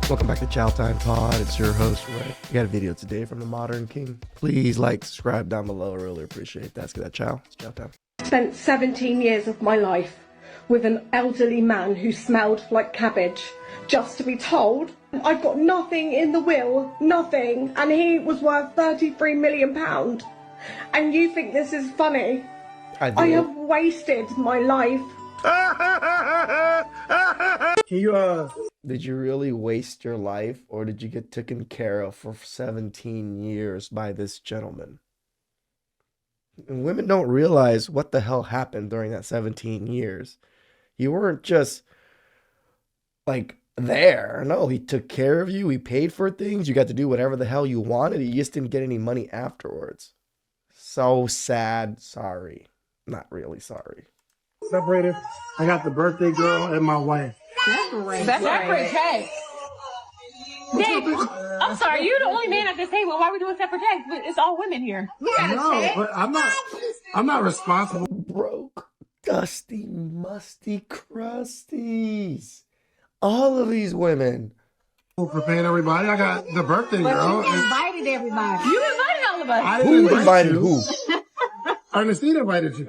Welcome back to TheChowTimePod. It's your host, Ray. We got a video today from the Modern King. Please like, subscribe down below. I really appreciate that. Let's get that chow. It's chow time. Spent 17 years of my life with an elderly man who smelled like cabbage, just to be told I've got nothing in the will, nothing, and he was worth £33 million. And you think this is funny? I have wasted my life. Did you really waste your life, or did you get taken care of for 17 years by this gentleman? And women don't realize what the hell happened during that 17 years. You weren't just like there. No, he took care of you. He paid for things. You got to do whatever the hell you wanted. You just didn't get any money afterwards. So sad. Sorry. Not really sorry. Separated. I got the birthday girl and my wife. Separate cake. Dave, I'm sorry, you're the only man at this table. Why are we doing separate cakes? But it's all women here. No, but I'm not responsible. Broke, dusty, musty crusties. All of these women. For paying everybody. I got the birthday girl. You invited everybody. You invited all of us. Who invited who? Ernestine invited you.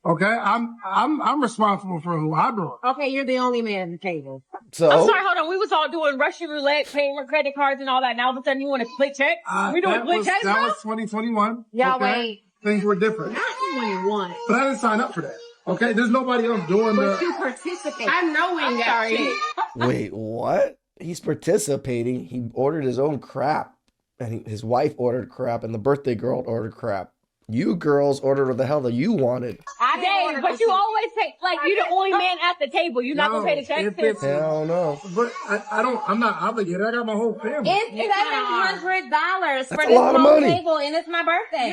Okay, I'm responsible for who I brought. Okay, you're the only man at the table. So I'm sorry, hold on. We was all doing Russian roulette, paying with credit cards and all that. Now all of a sudden you want to split checks? We doing split checks, That bro? was 2021. Y'all okay? wait. Things were different. Not 21. But I didn't sign up for that. Okay, there's nobody else doing But you the. participate. I know we ain't got shit. wait, what? He's participating. He ordered his own crap, and his wife ordered crap, and the birthday girl ordered crap. You girls ordered what the hell that you wanted. Dave, but you always say, like, you're the only man at the table. You're not going to pay the checks? Hell no. But I'm not obligated. I got my whole family. It's $700 for That's a this lot of whole money. table, and it's my birthday.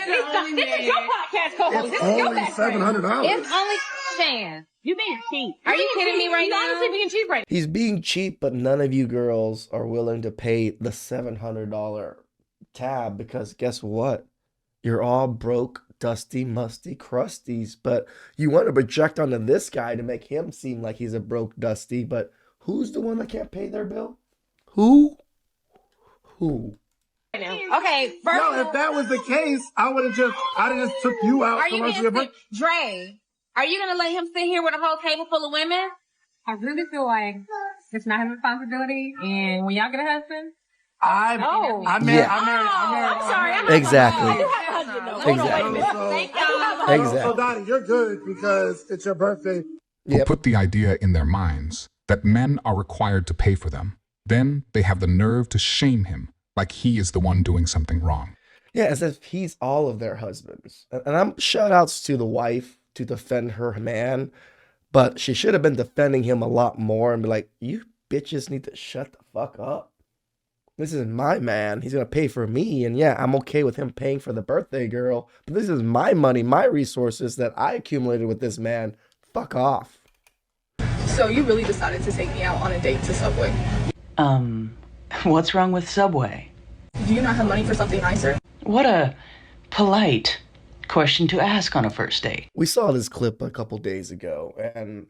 This is your podcast co-host. This It's is your only best friend. $700. It's only Shan. You being cheap. Are you kidding me right you now? honestly being cheap right He's being cheap, but none of you girls are willing to pay the $700 tab because guess what? You're all broke, dusty, musty crusties, but you want to project onto this guy to make him seem like he's a broke dusty, but who's the one that can't pay their bill? Who? now. Okay, first No, if that was the case, I'd have just took you out. are you commercially. being Dre, are you going to let him sit here with a whole table full of women? I really feel like it's not his responsibility, and when y'all get a husband, I'm Yeah. I'm sorry. Exactly. I do have a husband, though. Hold on, wait a minute. Thank y'all. So Exactly. Donnie, you're good because it's your birthday. Yep. Put the idea in their minds that men are required to pay for them. Then they have the nerve to shame him like he is the one doing something wrong. Yeah, as if he's all of their husbands. And I'm shout outs to the wife to defend her man, but she should have been defending him a lot more and be like, you bitches need to shut the fuck up. This is my man. He's going to pay for me. And yeah, I'm okay with him paying for the birthday girl. But this is my money, my resources that I accumulated with this man. Fuck off. So you really decided to take me out on a date to Subway? What's wrong with Subway? Do you not have money for something nicer? What a polite question to ask on a first date. We saw this clip a couple days ago, and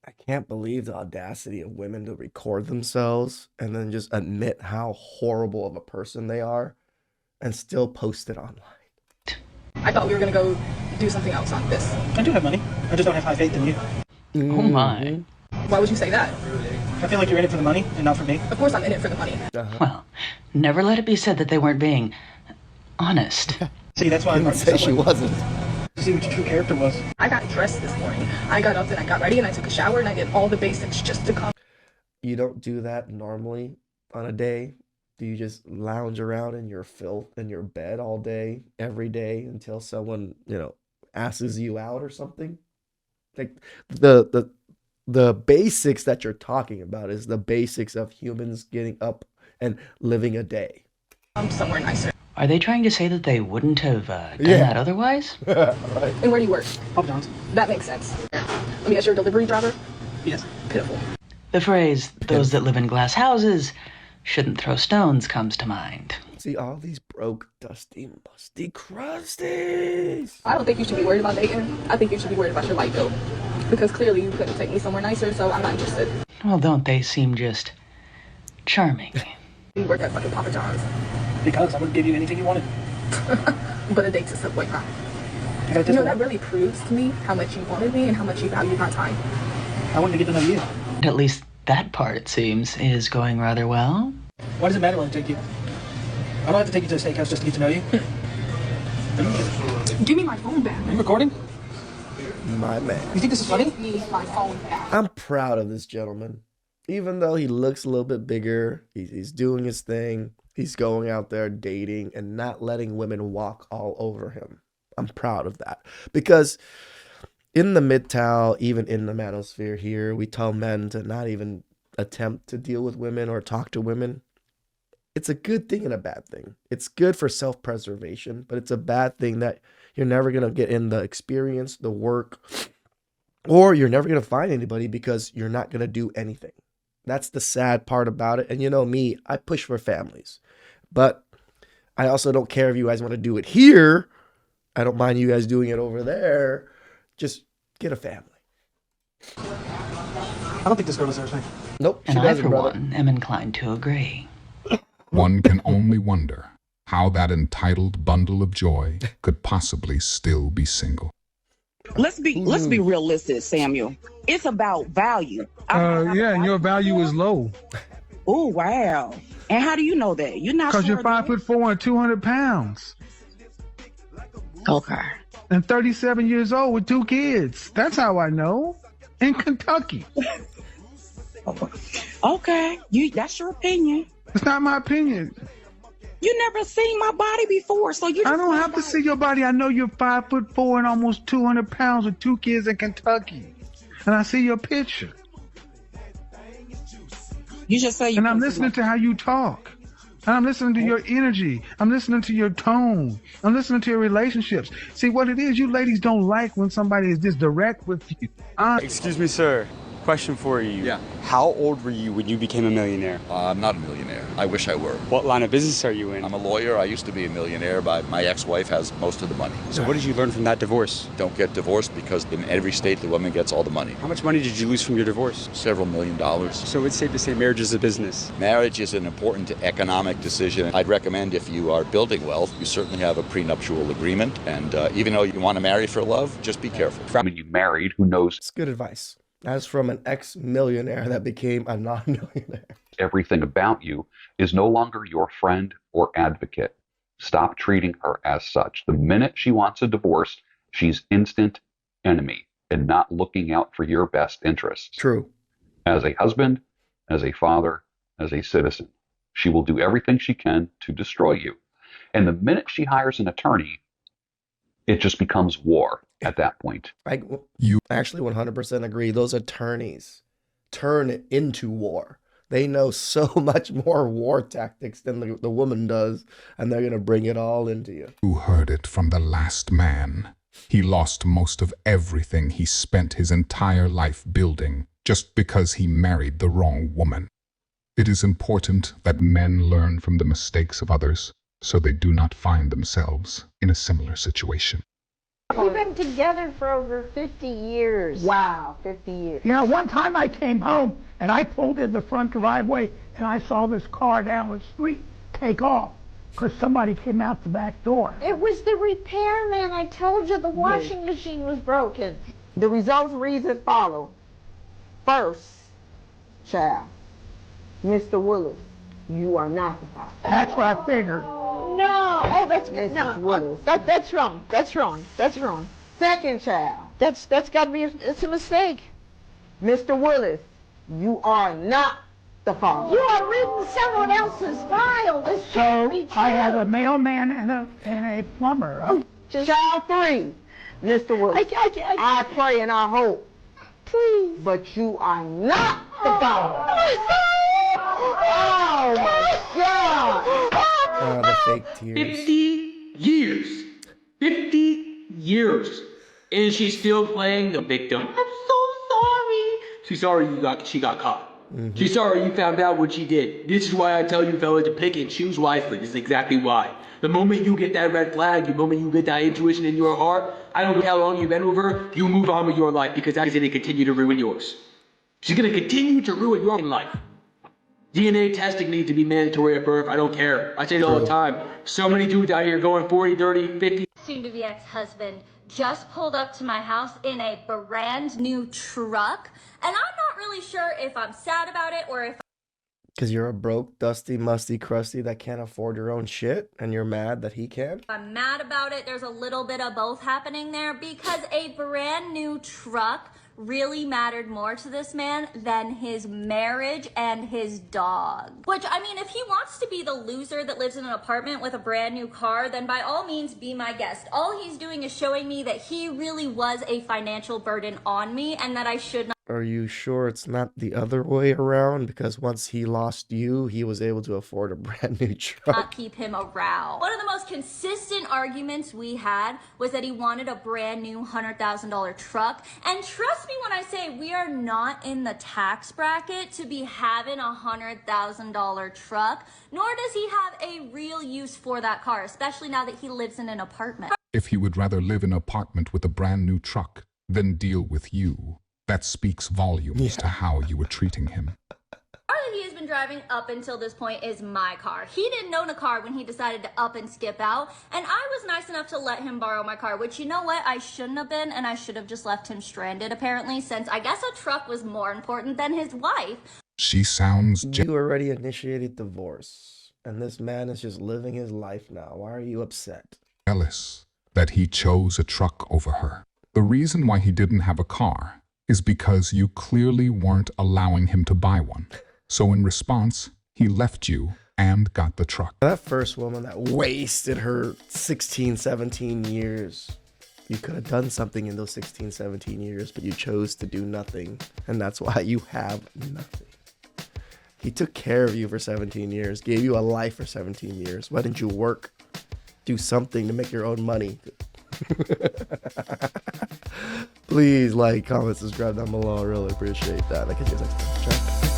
I can't believe the audacity of women to record themselves and then just admit how horrible of a person they are and still post it online. I thought we were gonna go do something else on this. I do have money. I just don't have high faith in you. Oh my. Why would you say that? I feel like you're in it for the money and not for me. Of course I'm in it for the money. Well, never let it be said that they weren't being honest. See, that's why I I'm didn't say she wasn't. to see what your true character was. I got dressed this morning. I got up and I got ready and I took a shower and I did all the basics just to come. You don't do that normally on a day? Do you just lounge around in your filth in your bed all day, every day until someone, asses you out or something? Like the basics that you're talking about is the basics of humans getting up and living a day. Somewhere nicer. Are they trying to say that they wouldn't have done that otherwise? Right. And where do you work? Papa John's. That makes sense. Let me guess, you're a delivery driver? Yes. Pitiful. The phrase, those that live in glass houses shouldn't throw stones, comes to mind. See all these broke, dusty, musty crusties. I don't think you should be worried about dating. I think you should be worried about your light bill. Because clearly you couldn't take me somewhere nicer, so I'm not interested. Well, don't they seem just charming. We work at fucking Papa John's. Because I wouldn't give you anything you wanted. But a date to Subway, huh? You got You know, this that really proves to me how much you wanted me and how much you valued my time. I wanted to get to know you. At least that part, it seems, is going rather well. Why does it matter when I take you? I don't have to take you to a steakhouse just to get to know you. Give me my phone back. Are you recording? My man. You think this is funny? Give me my phone back. I'm proud of this gentleman. Even though he looks a little bit bigger, he's doing his thing. He's going out there dating and not letting women walk all over him. I'm proud of that. Because in the MGTOW, even in the manosphere here, we tell men to not even attempt to deal with women or talk to women. It's a good thing and a bad thing. It's good for self-preservation, but it's a bad thing that you're never going to get in the experience, the work, or you're never going to find anybody because you're not going to do anything. That's the sad part about it. And you know me, I push for families, but I also don't care if you guys want to do it here. I don't mind you guys doing it over there. Just get a family. I don't think this girl deserves me. Nope, she And I, doesn't, for brother. one, am inclined to agree. One can only wonder how that entitled bundle of joy could possibly still be single. Let's be realistic, Samuel. It's about value. Yeah, and your value is low. Oh, wow. And how do you know that? You're not Because sure you're 5'4" and 200 pounds. Okay. And 37 years old with 2 kids. That's how I know. In Kentucky. Okay. That's your opinion. It's not my opinion. You never seen my body before, so you. I don't have to see your body. I know you're 5'4" and almost 200 pounds with 2 kids in Kentucky. And I see your picture. You just say you. And I'm listening to how you talk. And I'm listening to your energy. I'm listening to your tone. I'm listening to your relationships. See, what it is, you ladies don't like when somebody is this direct with you. Excuse me, sir. Question for you. Yeah. How old were you when you became a millionaire? I'm not a millionaire. I wish I were. What line of business are you in? I'm a lawyer. I used to be a millionaire, but my ex-wife has most of the money. So what did you learn from that divorce? Don't get divorced because in every state the woman gets all the money. How much money did you lose from your divorce? Several $1 million. So it's safe to say marriage is a business. Marriage is an important economic decision. I'd recommend if you are building wealth, you certainly have a prenuptial agreement. And even though you want to marry for love, just be careful. When you married, who knows? It's good advice. That's from an ex-millionaire that became a non-millionaire. Everything about you is no longer your friend or advocate. Stop treating her as such. The minute she wants a divorce, she's instant enemy and not looking out for your best interests. True. As a husband, as a father, as a citizen, she will do everything she can to destroy you. And the minute she hires an attorney, it just becomes war at that point. I actually 100% agree. Those attorneys turn it into war. They know so much more war tactics than the woman does, and they're going to bring it all into you. You heard it from the last man. He lost most of everything he spent his entire life building just because he married the wrong woman. It is important that men learn from the mistakes of others so they do not find themselves in a similar situation. We've been together for over 50 years. Wow. 50 years. You know, one time I came home and I pulled in the front driveway and I saw this car down the street take off because somebody came out the back door. It was the repairman. I told you the washing machine was broken. The results reads as follows. First, child, Mr. Willis, you are not the father. That's what I figured. No. Oh, that's Mrs. no. Willis. That's wrong. That's wrong. That's wrong. Second child, That's got to be. It's a mistake. Mr. Willis, you are not the father. You are reading someone else's file. This can't be true. I have a mailman and a plumber. Child 3, Mr. Willis. I pray and I hope. Please. But you are not the father. Oh my God! Oh, the fake tears. 50 years. 50 years. And she's still playing the victim. I'm so sorry. She's sorry she got caught. Mm-hmm. She's sorry you found out what she did. This is why I tell you fellas to pick and choose wisely. This is exactly why. The moment you get that red flag, the moment you get that intuition in your heart, I don't care how long you've been with her, you move on with your life because that is going to continue to ruin yours. She's going to continue to ruin your life. DNA testing needs to be mandatory at birth. I don't care. I say it all the time. So many dudes out here going 40, 30, 50. Soon-to-be ex-husband just pulled up to my house in a brand new truck, and I'm not really sure if I'm sad about it or if Because you're a broke, dusty, musty, crusty that can't afford your own shit, and you're mad that he can? I'm mad about it. There's a little bit of both happening there because a brand new truck really mattered more to this man than his marriage and his dog. Which, I mean, if he wants to be the loser that lives in an apartment with a brand new car, then by all means be my guest. All he's doing is showing me that he really was a financial burden on me and that I should not. Are you sure it's not the other way around? Because once he lost you, he was able to afford a brand new truck. Keep him around. One of the most consistent arguments we had was that he wanted a brand new $100,000 truck. And trust me when I say we are not in the tax bracket to be having a $100,000 truck, nor does he have a real use for that car, especially now that he lives in an apartment. If he would rather live in an apartment with a brand new truck than deal with you, that speaks volumes to how you were treating him. The car that he has been driving up until this point is my car. He didn't own a car when he decided to up and skip out, and I was nice enough to let him borrow my car, which, you know what, I shouldn't have been, and I should have just left him stranded, apparently, since I guess a truck was more important than his wife. She sounds... You already initiated divorce, and this man is just living his life now. Why are you upset? Jealous that he chose a truck over her. The reason why he didn't have a car is because you clearly weren't allowing him to buy one. So in response, he left you and got the truck. That first woman that wasted her 16, 17 years. You could have done something in those 16, 17 years, but you chose to do nothing. And that's why you have nothing. He took care of you for 17 years, gave you a life for 17 years. Why didn't you work? Do something to make your own money. Please like, comment, subscribe down below. I really appreciate that. I catch you next time. Ciao.